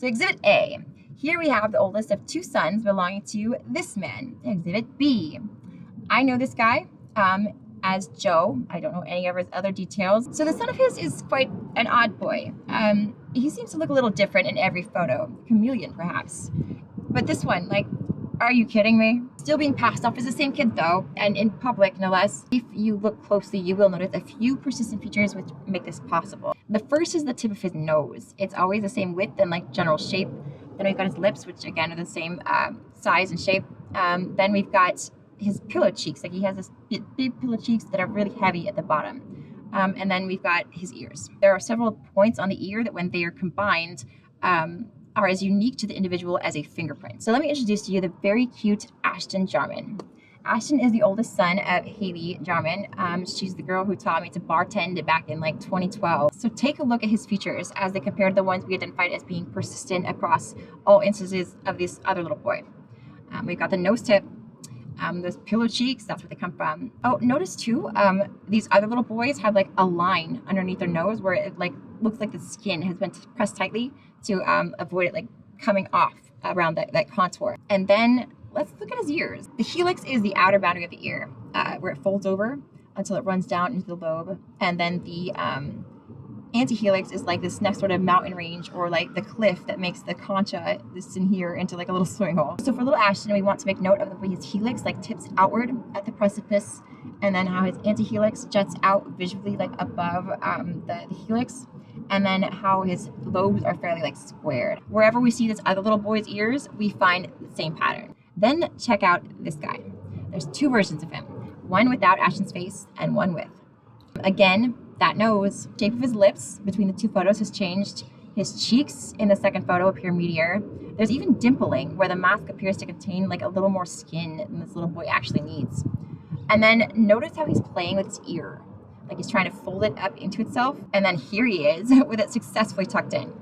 So Exhibit A, here we have the oldest of two sons belonging to this man. Exhibit B, I know this guy as Joe. I don't know any of his other details. So the son of his is quite an odd boy. He seems to look a little different in every photo, chameleon perhaps. But this one, like, are you kidding me? Still being passed off as the same kid though, and in public no less. If you look closely, you will notice a few persistent features which make this possible. The first is the tip of his nose. It's always the same width and like general shape. Then we've got his lips, which again are the same size and shape. Then we've got his pillow cheeks. Like he has this big pillow cheeks that are really heavy at the bottom. And then we've got his ears. There are several points on the ear that when they are combined, are as unique to the individual as a fingerprint. So let me introduce to you the very cute Ashton Jarman. Ashton is the oldest son of Haley Jarman. She's the girl who taught me to bartend back in like 2012. So take a look at his features as they compare to the ones we identified as being persistent across all instances of this other little boy. We've got the nose tip, those pillow cheeks, that's where they come from. Oh, notice too, these other little boys have like a line underneath their nose where it like looks like the skin has been pressed tightly to avoid it like coming off around that contour. And then let's look at his ears. The helix is the outer boundary of the ear, where it folds over until it runs down into the lobe. And then the antihelix is like this next sort of mountain range or like the cliff that makes the concha, this in here, into like a little swimming hole. So for little Ashton, we want to make note of the way his helix like tips outward at the precipice, and then how his antihelix juts out visually like above the helix, and then how his lobes are fairly like squared. Wherever we see this other little boy's ears, we find the same pattern. Then check out this guy. There's two versions of him, one without Ashton's face and one with. Again, that nose, shape of his lips between the two photos has changed. His cheeks in the second photo appear meatier. There's even dimpling where the mask appears to contain like a little more skin than this little boy actually needs. And then notice how he's playing with his ear. Like he's trying to fold it up into itself. And then here he is with it successfully tucked in.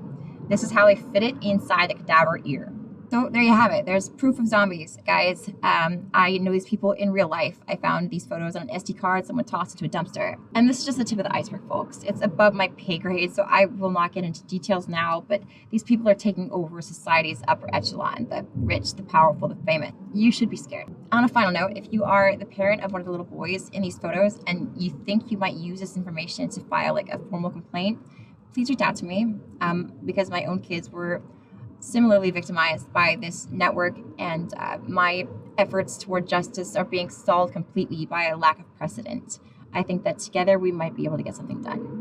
This is how they fit it inside the cadaver ear. So there you have it. There's proof of zombies, guys. I know these people in real life. I found these photos on an SD card someone tossed into a dumpster. And this is just the tip of the iceberg, folks. It's above my pay grade, so I will not get into details now, but these people are taking over society's upper echelon, the rich, the powerful, the famous. You should be scared. On a final note, if you are the parent of one of the little boys in these photos and you think you might use this information to file like a formal complaint, please reach out to me because my own kids were similarly victimized by this network, and my efforts toward justice are being stalled completely by a lack of precedent. I think that together we might be able to get something done.